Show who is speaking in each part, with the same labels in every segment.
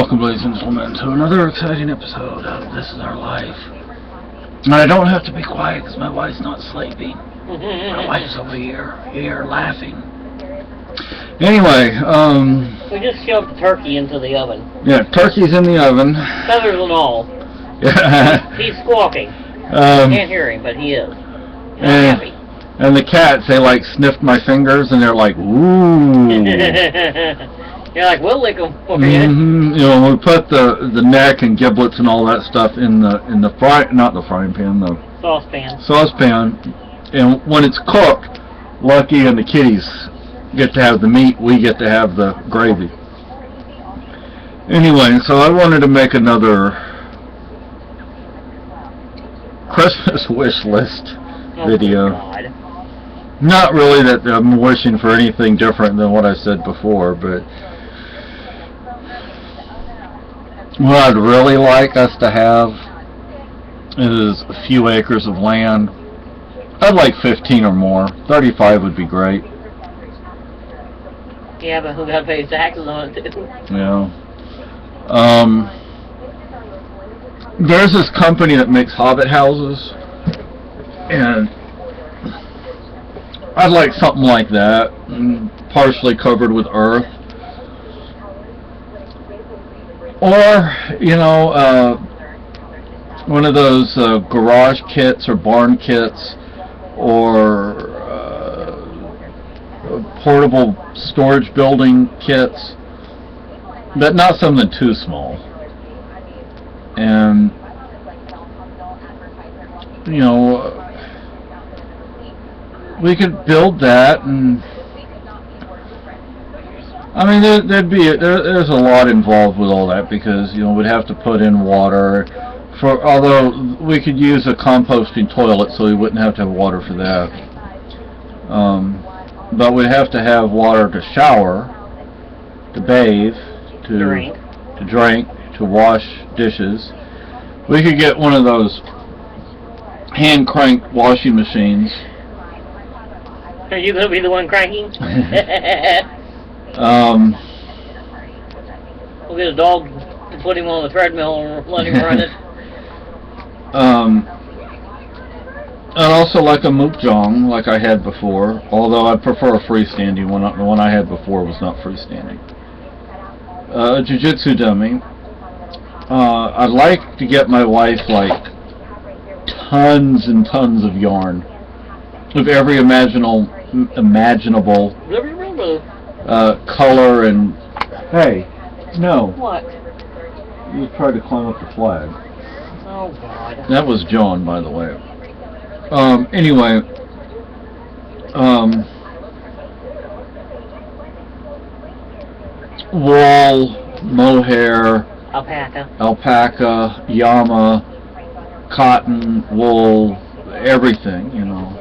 Speaker 1: Welcome, ladies and gentlemen, to another exciting episode of This Is Our Life. And I don't have to be quiet because my wife's not sleeping. My wife's over here laughing. Anyway,
Speaker 2: we just shoved the turkey into the oven.
Speaker 1: Yeah, turkey's in the oven.
Speaker 2: Feathers and all.
Speaker 1: Yeah.
Speaker 2: He's squawking. Can't hear him, but he is. Not happy.
Speaker 1: And the cats, they like sniffed my fingers and they're like, ooh.
Speaker 2: You're like, we'll lick them for you.
Speaker 1: You know, we put the neck and giblets and all that stuff in the saucepan, and when it's cooked, Lucky and the kitties get to have the meat, we get to have the gravy. Anyway, so I wanted to make another Christmas wish list video.
Speaker 2: God.
Speaker 1: Not really that I'm wishing for anything different than what I said before, but what I'd really like us to have is a few acres of land. I'd like 15 or more. 35 would be great.
Speaker 2: Yeah, but who got to pay taxes on it too?
Speaker 1: Yeah. There's this company that makes hobbit houses, and I'd like something like that, partially covered with earth. Or, you know, one of those garage kits or barn kits or portable storage building kits, but not something too small. And, you know, we could build that, and I mean, there's a lot involved with all that, because, you know, we'd have to put in water although we could use a composting toilet, so we wouldn't have to have water for that. But we'd have to have water to shower, to bathe, to drink, to wash dishes. We could get one of those hand cranked washing machines.
Speaker 2: Are you going to be the one cranking? We'll get a dog to put him on the treadmill and let him run it.
Speaker 1: I'd also like a mukjong, like I had before, although I prefer a freestanding one. The one I had before was not freestanding. A jiu-jitsu dummy. I'd like to get my wife, like, tons and tons of yarn of every imaginable color and... Hey, no.
Speaker 2: What?
Speaker 1: You tried to climb up the flag.
Speaker 2: Oh, God.
Speaker 1: That was John, by the way. Anyway, wool, mohair, alpaca, llama, cotton, wool, everything, you know.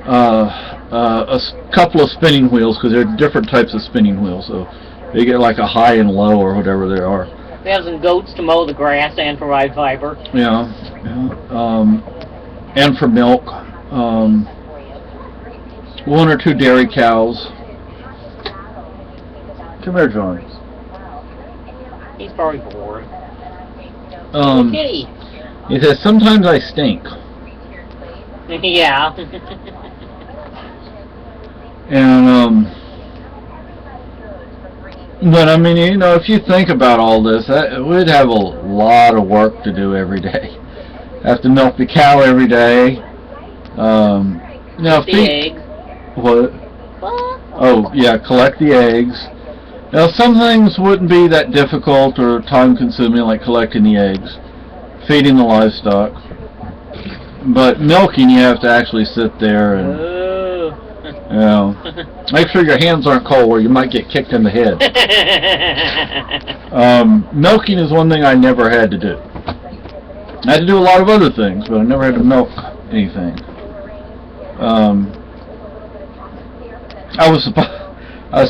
Speaker 1: A couple of spinning wheels, because there are different types of spinning wheels, so they get like a high and low or whatever they are.
Speaker 2: We have some goats to mow the grass and provide fiber.
Speaker 1: Yeah. And for milk. One or two dairy cows. Come here, John.
Speaker 2: He's probably bored.
Speaker 1: Kitty. He says, sometimes I stink.
Speaker 2: Yeah.
Speaker 1: And, but I mean, you know, if you think about all this, we'd have a lot of work to do every day. Have to milk the cow every day. Now,
Speaker 2: eggs.
Speaker 1: What? Oh, yeah, collect the eggs. Now, some things wouldn't be that difficult or time-consuming, like collecting the eggs, feeding the livestock. But milking, you have to actually sit there and... You know, make sure your hands aren't cold or you might get kicked in the head. Milking is one thing I never had to do. I had to do a lot of other things, but I never had to milk anything. I was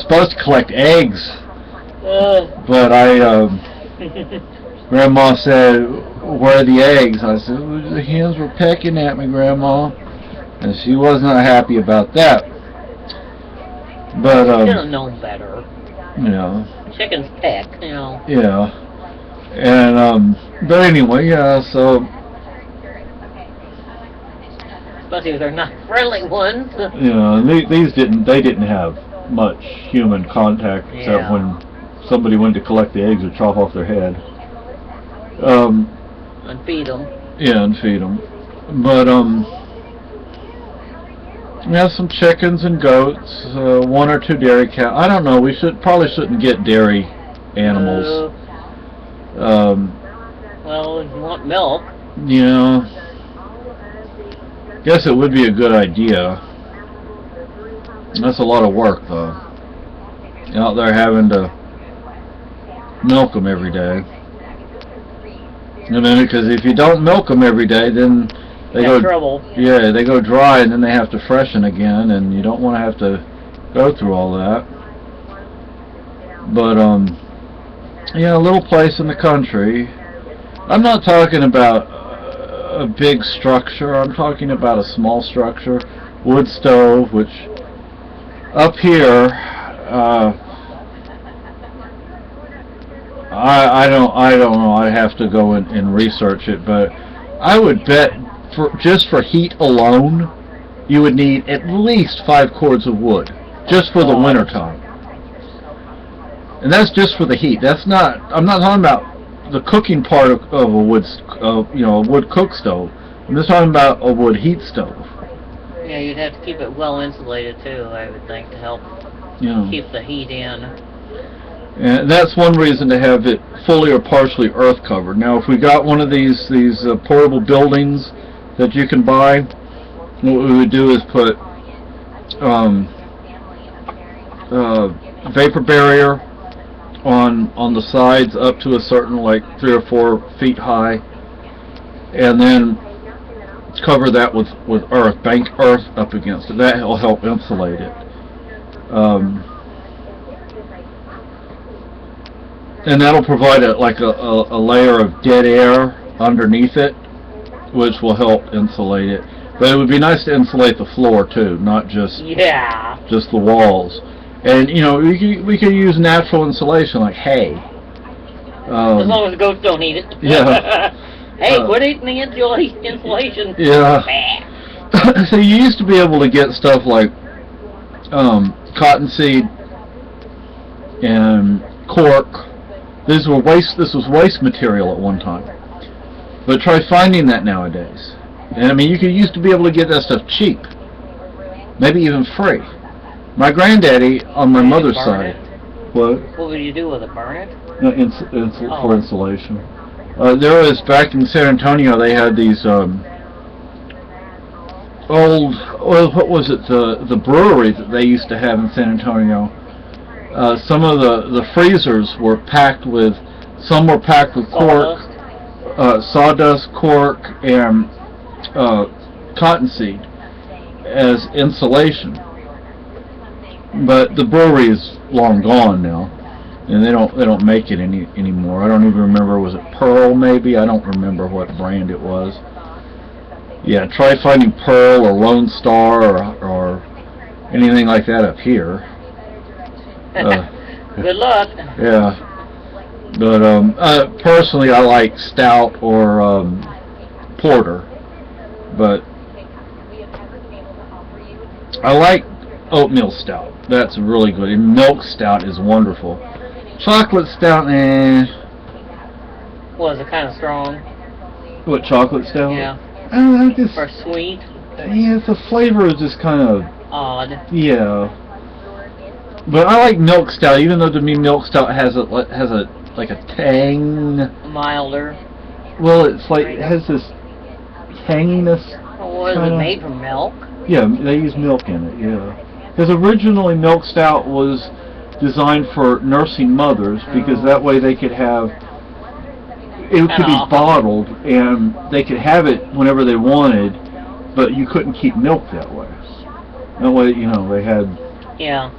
Speaker 1: supposed to collect eggs, but Grandma said, "Where are the eggs?" I said, "The hens were pecking at me, Grandma," and she was not happy about that. But
Speaker 2: you don't know better.
Speaker 1: You know,
Speaker 2: chickens peck, you know.
Speaker 1: Yeah. And, but anyway, yeah, so,
Speaker 2: Especially if they're not friendly ones.
Speaker 1: you know, they didn't have much human contact except
Speaker 2: Yeah.
Speaker 1: when somebody went to collect the eggs or chop off their head.
Speaker 2: And feed them.
Speaker 1: Yeah, and feed them. But, we have some chickens and goats, 1 or 2 dairy cows. I don't know, we probably shouldn't get dairy animals.
Speaker 2: Well, if you want milk.
Speaker 1: You know, guess it would be a good idea. That's a lot of work, though. Out there having to milk them every day. You know, because if you don't milk them every day, then they
Speaker 2: Have
Speaker 1: go
Speaker 2: trouble.
Speaker 1: Yeah, they go dry, and then they have to freshen again, and you don't want to have to go through all that. But yeah, a little place in the country. I'm not talking about a big structure. I'm talking about a small structure, wood stove, which up here, I don't know. I'd have to go and research it, but I would bet just for heat alone, you would need at least 5 cords of wood just for the winter time. And that's just for the heat. That's not. I'm not talking about the cooking part of a wood, a wood cook stove. I'm just talking about a wood heat stove.
Speaker 2: Yeah, you'd have to keep it well insulated too, I would think, to help keep the heat in.
Speaker 1: And that's one reason to have it fully or partially earth covered. Now, if we got one of these portable buildings that you can buy, what we would do is put vapor barrier on the sides up to a certain, like 3 or 4 feet high, and then cover that with earth, bank earth up against it. That will help insulate it. And that'll provide a layer of dead air underneath it, which will help insulate it. But it would be nice to insulate the floor too, not just just the walls. And we could use natural insulation like hay.
Speaker 2: As long as the goats don't eat it.
Speaker 1: Yeah.
Speaker 2: Hey, quit eating the insulation.
Speaker 1: Yeah. So you used to be able to get stuff like cottonseed and cork. This was waste material at one time. But try finding that nowadays. And I mean, you used to be able to get that stuff cheap, maybe even free. My granddaddy on my mother's side. What?
Speaker 2: What would you do with it? Burn it?
Speaker 1: No, for insulation. There was, back in San Antonio, they had these what was it? The brewery that they used to have in San Antonio. Some of the freezers were packed with, some were packed with cork, sawdust, cork, and cottonseed as insulation. But the brewery is long gone now, and they don't make it anymore. I don't even remember, was it Pearl maybe? I don't remember what brand it was. Yeah, try finding Pearl or Lone Star or anything like that up here.
Speaker 2: Good luck.
Speaker 1: Yeah, but personally I like stout or porter, but I like oatmeal stout. That's really good. And milk stout is wonderful. Chocolate stout,
Speaker 2: Was it kind of strong?
Speaker 1: What, chocolate stout?
Speaker 2: Yeah.
Speaker 1: Just,
Speaker 2: or sweet?
Speaker 1: Yeah, the flavor is just kind of
Speaker 2: odd.
Speaker 1: Yeah. But I like milk stout, even though to me milk stout has a tang.
Speaker 2: Milder.
Speaker 1: Well, it's like, it has this tanginess.
Speaker 2: Was it made from milk?
Speaker 1: Yeah, they use milk in it, yeah. Because originally milk stout was designed for nursing mothers, because that way they could have, it could be bottled, and they could have it whenever they wanted, but you couldn't keep milk that way. That way, they had...
Speaker 2: Yeah.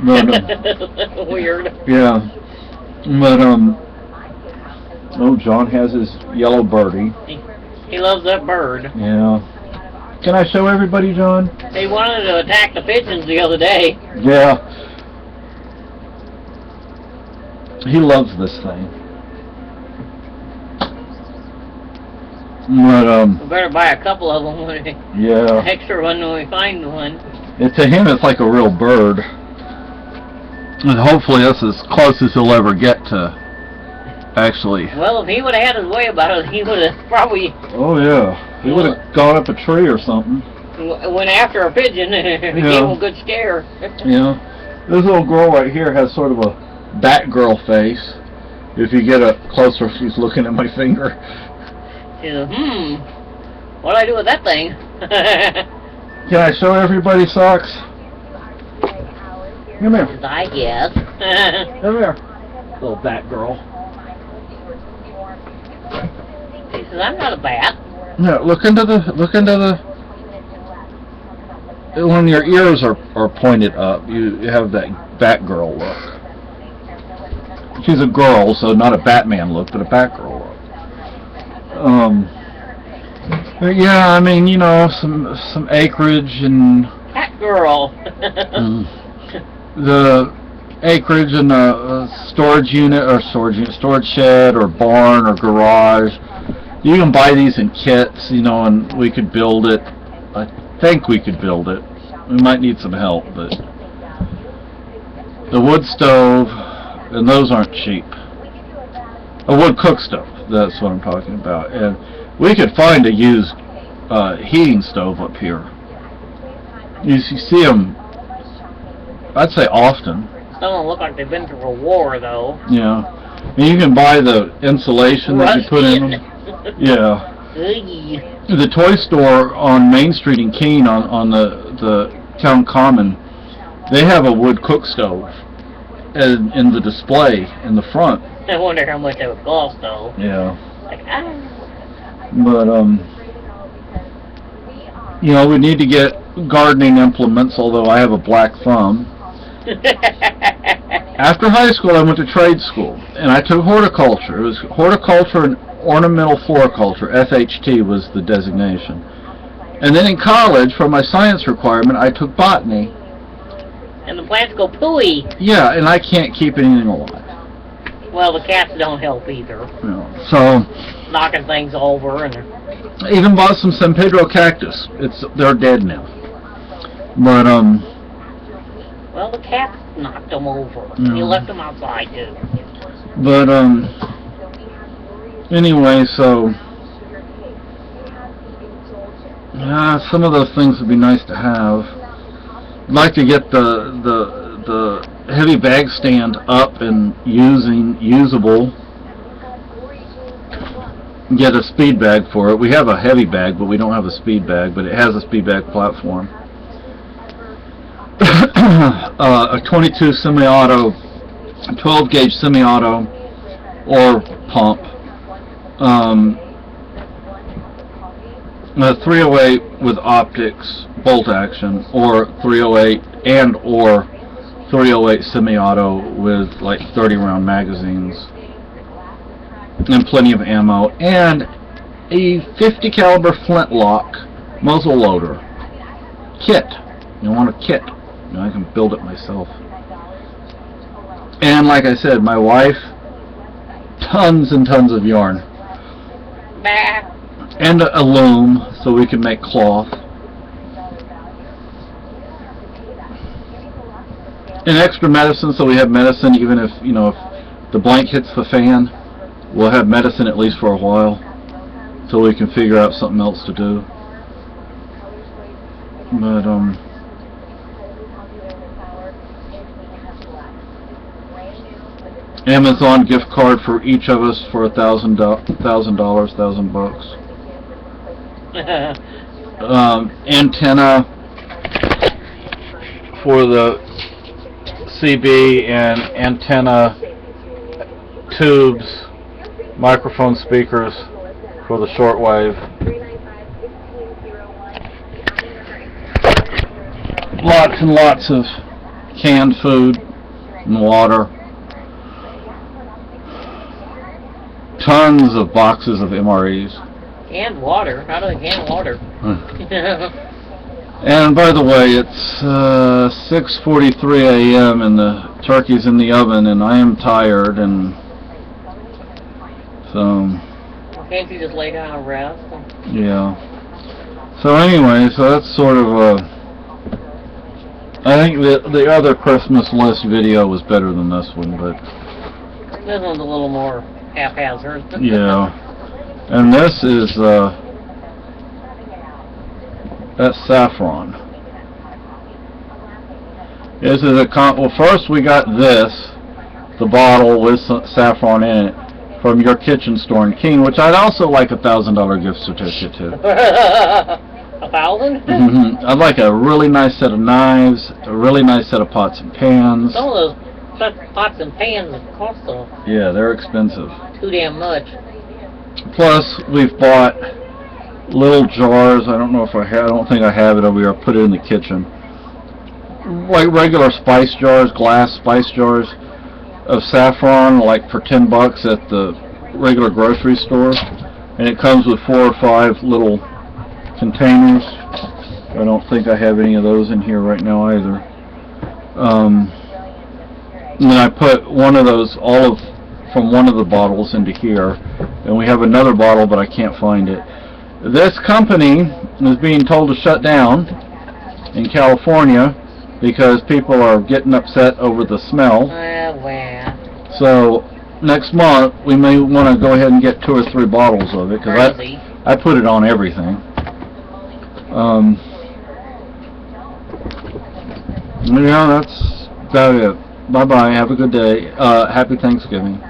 Speaker 1: But,
Speaker 2: weird.
Speaker 1: Yeah. But, John has his yellow birdie.
Speaker 2: He loves that bird.
Speaker 1: Yeah. Can I show everybody, John?
Speaker 2: He wanted to attack the pigeons the other day.
Speaker 1: Yeah. He loves this thing. But,
Speaker 2: we better buy a couple of them when
Speaker 1: yeah.
Speaker 2: extra one when we find one.
Speaker 1: To him, it's like a real bird. And hopefully that's as close as he'll ever get to actually.
Speaker 2: Well, if he would have had his way about it, he would have probably...
Speaker 1: Oh, yeah. He would have gone up a tree or something.
Speaker 2: Went after a pigeon and gave him a good scare.
Speaker 1: Yeah. This little girl right here has sort of a Batgirl face. If you get up closer, she's looking at my finger.
Speaker 2: She's what'd I do with that thing?
Speaker 1: Can I show everybody socks? Come here.
Speaker 2: I guess.
Speaker 1: Come here. Little Batgirl.
Speaker 2: He says, I'm not a bat.
Speaker 1: Yeah, look into the when your ears are pointed up, you have that Batgirl look. She's a girl, so not a Batman look, but a Batgirl look. But yeah, I mean, you know, some acreage and
Speaker 2: Batgirl.
Speaker 1: The acreage and a storage unit or storage shed or barn or garage. You can buy these in kits, you know, and we could build it. I think we could build it. We might need some help, but the wood stove, and those aren't cheap. A wood cook stove, that's what I'm talking about. And we could find a used heating stove up here. You see them, I'd say often.
Speaker 2: Some of them look like they've been through a war, though.
Speaker 1: Yeah. And you can buy the insulation that you put in them. Yeah. The toy store on Main Street in Keene on the town common, they have a wood cook stove in the display in the front.
Speaker 2: I wonder how much that would cost, though.
Speaker 1: Yeah.
Speaker 2: Like,
Speaker 1: But, you know, we need to get gardening implements, although I have a black thumb. After high school, I went to trade school, and I took horticulture. It was horticulture and ornamental floriculture. FHT was the designation. And then in college, for my science requirement, I took botany.
Speaker 2: And the plants go pooey.
Speaker 1: Yeah, and I can't keep anything alive.
Speaker 2: Well, the cats don't help either.
Speaker 1: Yeah. So,
Speaker 2: knocking things over and...
Speaker 1: I even bought some San Pedro cactus. They're dead now. But,
Speaker 2: well, the cats knocked them over.
Speaker 1: No.
Speaker 2: You left them outside, too.
Speaker 1: But, anyway, so... some of those things would be nice to have. I'd like to get the heavy bag stand up and usable. Get a speed bag for it. We have a heavy bag, but we don't have a speed bag, but it has a speed bag platform. A 22 semi-auto, 12 gauge semi-auto, or pump. A 308 with optics, bolt action, or 308 and or 308 semi-auto with like 30 round magazines. And plenty of ammo, and a 50 caliber flintlock muzzle loader kit. You want a kit? You know, I can build it myself. And like I said, my wife, tons and tons of yarn, and a loom so we can make cloth. And extra medicine, so we have medicine even if, you know, if the blank hits the fan. We'll have medicine at least for a while, so we can figure out something else to do. But Amazon gift card for each of us for $1,000, antenna for the CB and antenna tubes. Microphone speakers for the shortwave. Lots and lots of canned food and water. Tons of boxes of MREs.
Speaker 2: Canned water? How do they can water?
Speaker 1: And by the way, it's 6:43 a.m. and the turkey's in the oven, and I am tired, and so.
Speaker 2: Can't you just lay down and rest?
Speaker 1: Yeah. So anyway, so that's sort of I think the other Christmas list video was better than this one, but.
Speaker 2: This one's a little more haphazard.
Speaker 1: Yeah. And this is that's saffron. This is well, first we got this, the bottle with saffron in it, from Your Kitchen store in Keene, which I'd also like a $1,000 gift certificate to.
Speaker 2: 1,000?
Speaker 1: Mm-hmm. I'd like a really nice set of knives, a really nice set of pots and pans.
Speaker 2: Some of those pots and pans cost
Speaker 1: yeah, they're expensive.
Speaker 2: Too damn much.
Speaker 1: Plus, we've bought little jars. I don't know if I have. I don't think I have it over here. I put it in the kitchen. Like regular spice jars, glass spice jars of saffron, like for $10 at the regular grocery store, and it comes with 4 or 5 little containers. I don't think I have any of those in here right now either. And then I put one of those, from one of the bottles into here, and we have another bottle, but I can't find it. This company is being told to shut down in California because people are getting upset over the smell.
Speaker 2: Well.
Speaker 1: So next month we may want to go ahead and get 2 or 3 bottles of it, because I put it on everything. Yeah, that's about it. Bye bye. Have a good day. Happy Thanksgiving.